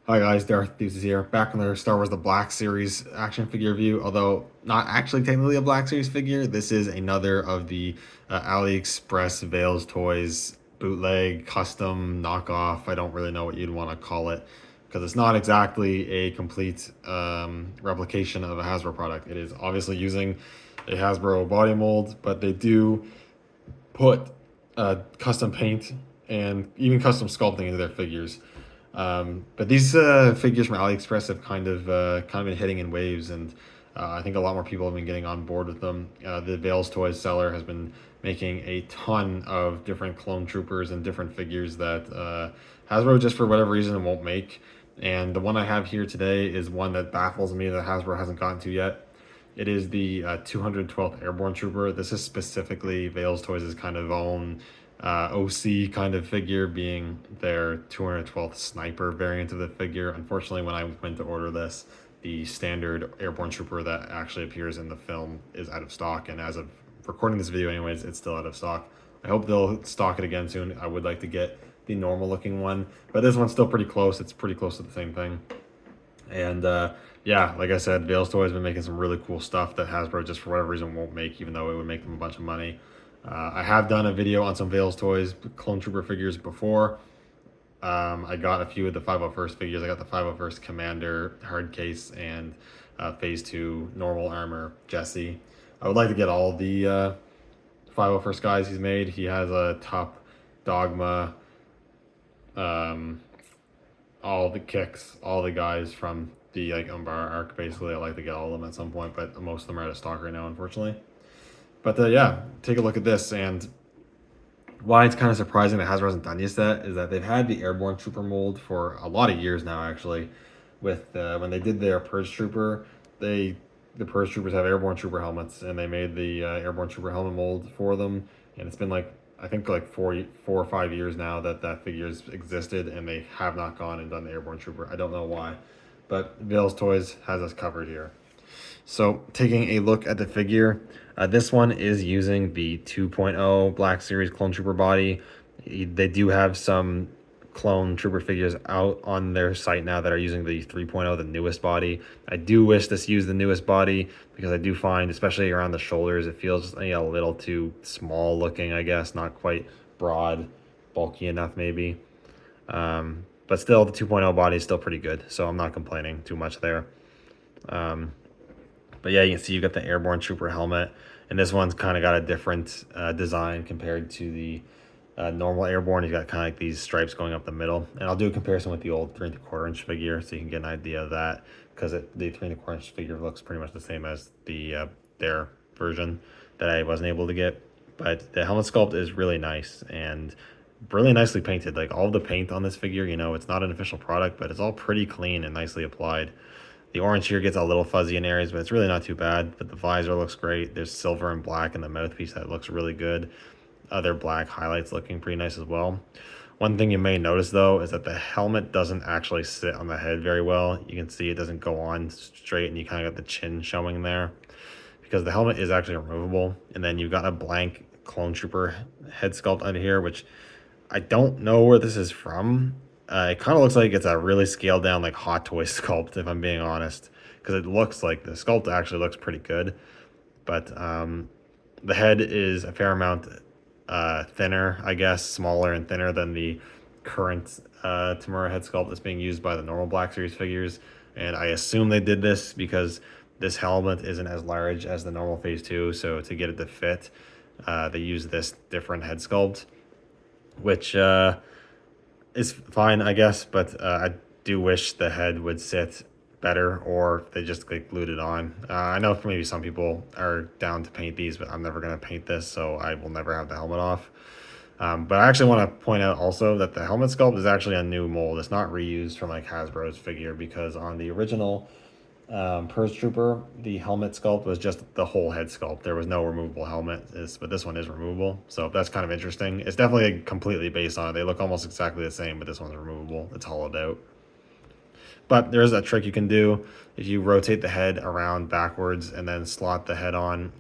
Hi guys, Darth Deuces here, back on the Star Wars The Black Series action figure review, although not actually technically a Black Series figure. This is another of the AliExpress Veilstoys bootleg, custom, knockoff. I don't really know what you'd want to call it, because it's not exactly a complete replication of a Hasbro product. It is obviously using a Hasbro body mold, but they do put custom paint and even custom sculpting into their figures. But these figures from AliExpress have kind of been hitting in waves, and I think a lot more people have been getting on board with them. The Veilstoys seller has been making a ton of different clone troopers and different figures that Hasbro just for whatever reason won't make. And the one I have here today is one that baffles me that Hasbro hasn't gotten to yet. It is the 212th Airborne Trooper. This is specifically Veilstoys' kind of own OC kind of figure, being their 212th Sniper variant of the figure. Unfortunately, when I went to order this, the standard Airborne Trooper that actually appears in the film is out of stock, and as of recording this video anyways, it's still out of stock. I hope they'll stock it again soon. I would like to get the normal looking one, but this one's still pretty close. It's pretty close to the same thing. And yeah, like I said, Veilstoys has been making some really cool stuff that Hasbro just for whatever reason won't make, even though it would make them a bunch of money. I have done a video on some Veilstoys Clone Trooper figures before. I got a few of the 501st figures. I got the 501st Commander hard case and Phase 2 normal armor Jesse. I would like to get all the 501st guys he's made. He has a top Dogma, all the kicks, all the guys from the Umbara arc. Basically, I like to get all of them at some point, but most of them are out of stock right now, unfortunately. But yeah, take a look at this. And why it's kind of surprising that Hasbro hasn't done this yet is that they've had the Airborne Trooper mold for a lot of years now, actually. With when they did their Purge Trooper, the Purge Troopers have Airborne Trooper helmets, and they made the Airborne Trooper helmet mold for them. And it's been like, I think like four or 5 years now that figure's existed, and they have not gone and done the Airborne Trooper. I don't know why, but Veilstoys has us covered here. So taking a look at the figure, this one is using the 2.0 Black Series Clone Trooper body. They do have some Clone Trooper figures out on their site now that are using the 3.0, the newest body. I do wish this used the newest body, because I do find, especially around the shoulders, it feels a little too small looking, I guess, not quite broad, bulky enough maybe. But still, the 2.0 body is still pretty good, so I'm not complaining too much there. But yeah, you can see you got the Airborne Trooper helmet, and this one's kind of got a different design compared to the normal Airborne. He's got kind of like these stripes going up the middle. And I'll do a comparison with the old 3 1/4 inch figure so you can get an idea of that, because the 3 1/4 inch figure looks pretty much the same as the their version that I wasn't able to get. But the helmet sculpt is really nice and really nicely painted. Like, all the paint on this figure, it's not an official product, but it's all pretty clean and nicely applied. The orange here gets a little fuzzy in areas, but it's really not too bad. But the visor looks great. There's silver and black in the mouthpiece that looks really good. Other black highlights looking pretty nice as well. One thing you may notice, though, is that the helmet doesn't actually sit on the head very well. You can see it doesn't go on straight, and you kind of got the chin showing there, because the helmet is actually removable. And then you've got a blank Clone Trooper head sculpt under here, which I don't know where this is from. It kind of looks like it's a really scaled down, like, Hot Toy sculpt, if I'm being honest, because it looks like the sculpt actually looks pretty good. But the head is a fair amount thinner, I guess, smaller and thinner than the current Tamura head sculpt that's being used by the normal Black Series figures. And I assume they did this because this helmet isn't as large as the normal Phase 2, so to get it to fit, they use this different head sculpt, which is fine, I guess, but I do wish the head would sit better, or they just glued it on. I know for maybe some people are down to paint these, but I'm never going to paint this, so I will never have the helmet off. But I actually want to point out also that the helmet sculpt is actually a new mold. It's not reused from like Hasbro's figure, because on the original Purge Trooper, the helmet sculpt was just the whole head sculpt. There was no removable helmet, but this one is removable, so that's kind of interesting. It's definitely completely based on it. They look almost exactly the same, but this one's removable. It's hollowed out. But there is a trick you can do. If you rotate the head around backwards and then slot the head on,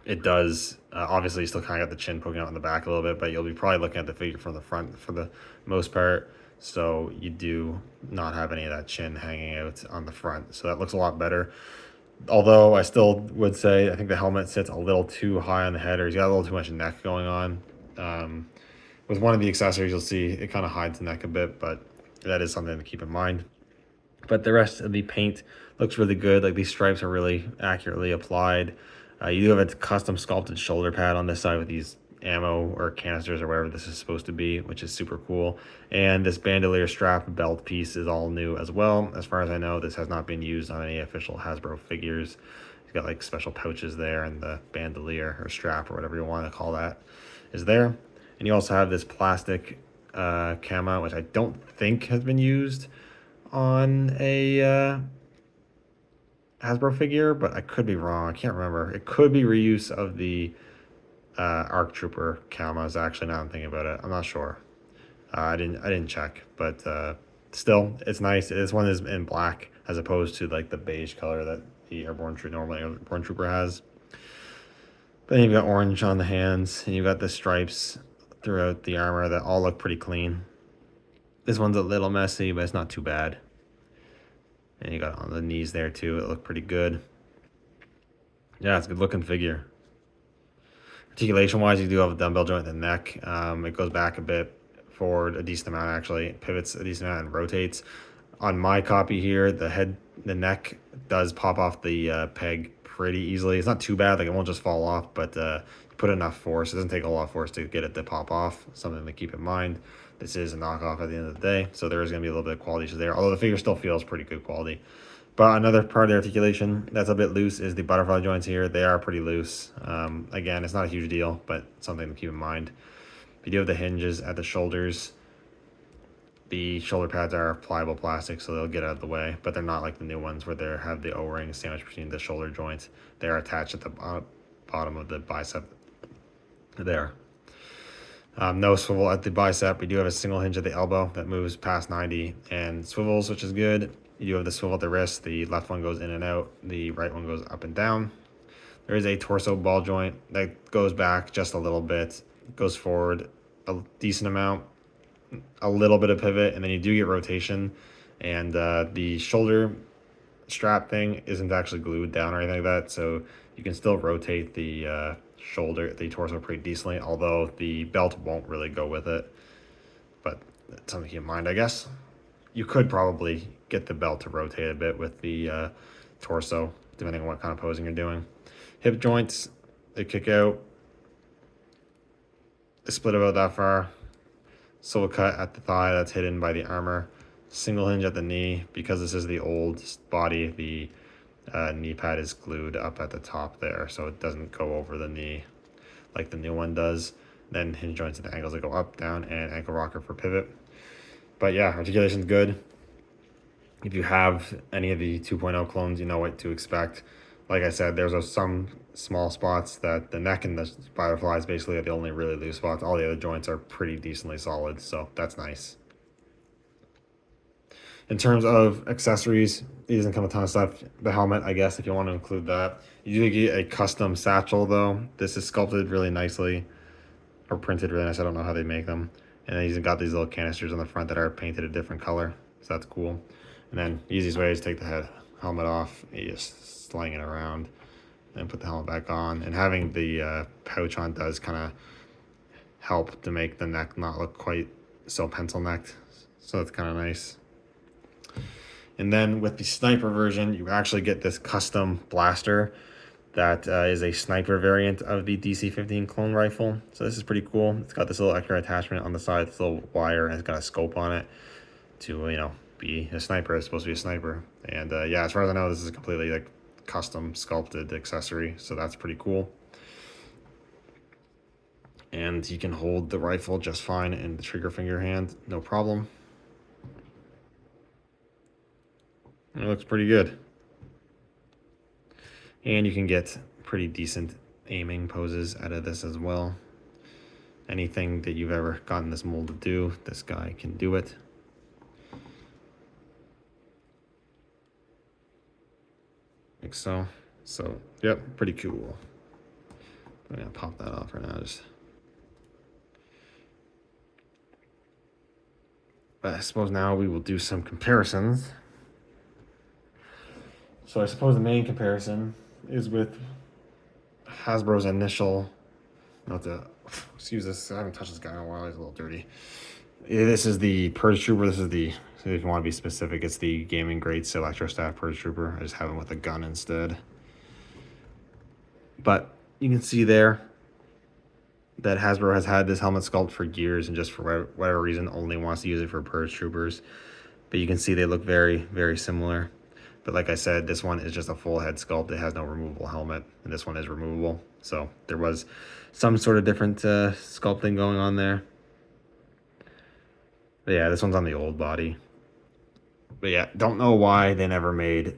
it does, obviously you still kind of got the chin poking out in the back a little bit, but you'll be probably looking at the figure from the front for the most part. so you do not have any of that chin hanging out on the front. So that looks a lot better. Although I still would say I think the helmet sits a little too high on the head, or he's got a little too much neck going on. With one of the accessories, you'll see it kind of hides the neck a bit, but that is something to keep in mind. But the rest of the paint looks really good. Like, these stripes are really accurately applied. You do have a custom sculpted shoulder pad on this side with these ammo or canisters or whatever this is supposed to be, which is super cool. And this bandolier strap belt piece is all new as well. As far as I know, this has not been used on any official Hasbro figures. It's got like special pouches there, and the bandolier or strap or whatever you want to call that is there. And you also have this plastic camo, which I don't think has been used on a Hasbro figure, but I could be wrong. I can't remember. It could be reuse of the ARC Trooper camos. Actually, now I'm thinking about it, I'm not sure. I didn't check, but still, it's nice. This one is in black as opposed to like the beige color that the normal Airborne Trooper has. But then you've got orange on the hands, and you've got the stripes throughout the armor that all look pretty clean. This one's a little messy, but it's not too bad. And you got on the knees there too. It looked pretty good. Yeah, it's a good looking figure. Articulation wise, you do have a dumbbell joint in the neck. It goes back a bit, forward a decent amount actually. It pivots a decent amount and rotates. On my copy here, the neck does pop off the peg pretty easily. It's not too bad, like it won't just fall off, but you put enough force. It doesn't take a lot of force to get it to pop off. Something to keep in mind. This is a knockoff at the end of the day, so there is going to be a little bit of quality issues there, although the figure still feels pretty good quality. But another part of the articulation that's a bit loose is the butterfly joints here. They are pretty loose. Again, it's not a huge deal, but something to keep in mind. You do have the hinges at the shoulders. The shoulder pads are pliable plastic, so they'll get out of the way, but they're not like the new ones where they have the O-ring sandwiched between the shoulder joints. They are attached at the bottom of the bicep there. No swivel at the bicep. We do have a single hinge at the elbow that moves past 90 and swivels, which is good. You do have the swivel at the wrist. The left one goes in and out. The right one goes up and down. There is a torso ball joint that goes back just a little bit, goes forward a decent amount, a little bit of pivot, and then you do get rotation. And the shoulder strap thing isn't actually glued down or anything like that, so you can still rotate the the torso pretty decently, although the belt won't really go with it. But that's something to keep in mind, I guess. You could probably get the belt to rotate a bit with the torso, depending on what kind of posing you're doing. Hip joints, they kick out. They split about that far. Sole cut at the thigh that's hidden by the armor. Single hinge at the knee. Because this is the old body, the knee pad is glued up at the top there, so it doesn't go over the knee like the new one does. Then hinge joints at the ankles that go up, down, and ankle rocker for pivot. But yeah, articulation's good. If you have any of the 2.0 clones, you know what to expect. Like I said, there's some small spots that the neck and the butterflies basically are the only really loose spots. All the other joints are pretty decently solid, so that's nice. In terms of accessories, it doesn't come with a ton of stuff. The helmet, I guess, if you want to include that. You do get a custom satchel, though. This is sculpted really nicely, or printed really nice. I don't know how they make them. And then he's got these little canisters on the front that are painted a different color, so that's cool. And then easiest way is take the helmet off. You just sling it around and put the helmet back on. And having the pouch on does kind of help to make the neck not look quite so pencil necked. So that's kind of nice. And then with the sniper version, you actually get this custom blaster that is a sniper variant of the DC-15 clone rifle. So this is pretty cool. It's got this little extra attachment on the side, this little wire, and it's got a scope on it to, you know, be a sniper. It's supposed to be a sniper. And yeah, as far as I know, this is a completely like custom sculpted accessory, so that's pretty cool. And you can hold the rifle just fine in the trigger finger hand, no problem. It looks pretty good. And you can get pretty decent aiming poses out of this as well. Anything that you've ever gotten this mold to do, this guy can do it. Like so. So, yep, pretty cool. I'm gonna pop that off right now. But I suppose now we will do some comparisons. So I suppose the main comparison is with Hasbro's initial, not the, excuse this, I haven't touched this guy in a while, he's a little dirty. Yeah, this is the Purge Trooper, this is the, so if you want to be specific, it's the gaming grade Electro Staff Purge Trooper. I just have him with a gun instead. But you can see there that Hasbro has had this helmet sculpt for years and just for whatever reason only wants to use it for Purge Troopers. But you can see they look very, very similar. But like I said, this one is just a full head sculpt. It has no removable helmet, and this one is removable. So there was some sort of different sculpting going on there. But yeah, this one's on the old body. But yeah, don't know why they never made,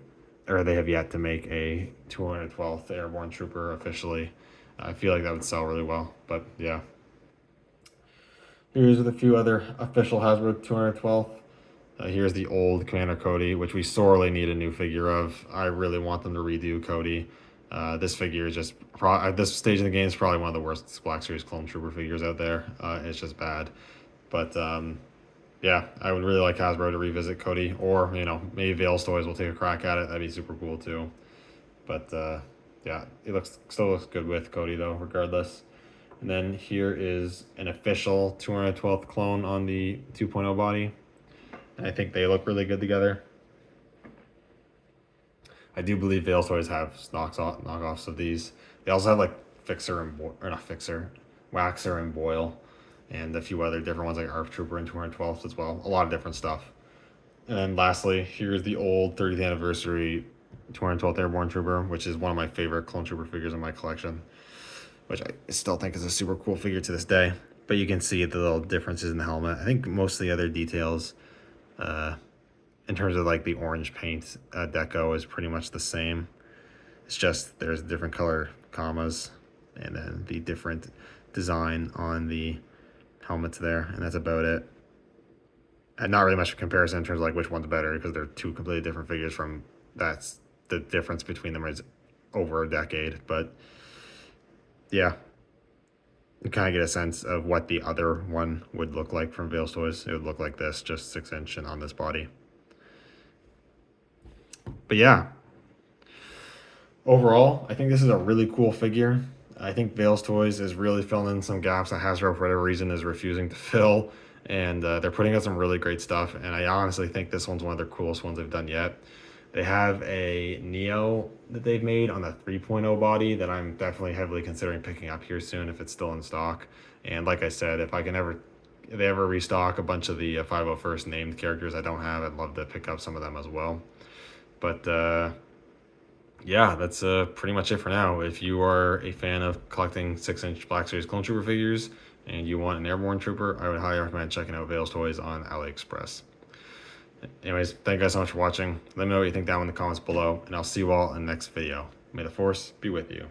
or they have yet to make a 212th Airborne Trooper officially. I feel like that would sell really well, but yeah. Here's with a few other official Hasbro 212th. Here's the old Commander Cody, which we sorely need a new figure of. I really want them to redo Cody. This figure is just, at this stage in the game, is probably one of the worst Black Series Clone Trooper figures out there. It's just bad. But yeah, I would really like Hasbro to revisit Cody, or, you know, maybe Veilstoys will take a crack at it. That'd be super cool too. But yeah, it still looks good with Cody though, regardless. And then here is an official 212th clone on the 2.0 body. I think they look really good together. I do believe Veilstoys have knockoffs of these. They also have like Fixer and Waxer and Boil, and a few other different ones like ARF Trooper and 212th as well. A lot of different stuff. And then lastly, here's the old 30th anniversary 212th Airborne Trooper, which is one of my favorite Clone Trooper figures in my collection, which I still think is a super cool figure to this day. But you can see the little differences in the helmet. I think most of the other details, in terms of like the orange paint deco, is pretty much the same. It's just there's different color commas and then the different design on the helmets there, and that's about it. And not really much of a comparison in terms of like which one's better, because they're two completely different figures. From that's the difference between them is over a decade. But yeah, you kind of get a sense of what the other one would look like from Veilstoys. It would look like this, just 6-inch and on this body. But yeah, overall, I think this is a really cool figure. I think Veilstoys is really filling in some gaps that Hasbro, for whatever reason, is refusing to fill. And they're putting out some really great stuff. And I honestly think this one's one of their coolest ones they've done yet. They have a Neo that they've made on the 3.0 body that I'm definitely heavily considering picking up here soon if it's still in stock. And like I said, if they ever restock a bunch of the 501st named characters I don't have, I'd love to pick up some of them as well. But yeah, that's pretty much it for now. If you are a fan of collecting 6-inch Black Series Clone Trooper figures and you want an Airborne Trooper, I would highly recommend checking out Veilstoys on AliExpress. Anyways, thank you guys so much for watching. Let me know what you think down in the comments below, and I'll see you all in the next video. May the Force be with you.